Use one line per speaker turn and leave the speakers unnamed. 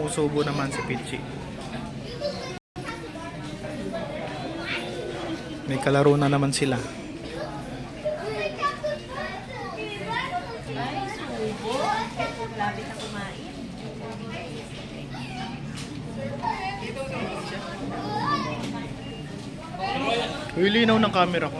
Susubo naman si Pichi. May kalaro na naman sila.
Ay, subo. Lapit na kumain.
Uy, linaw ng camera ko.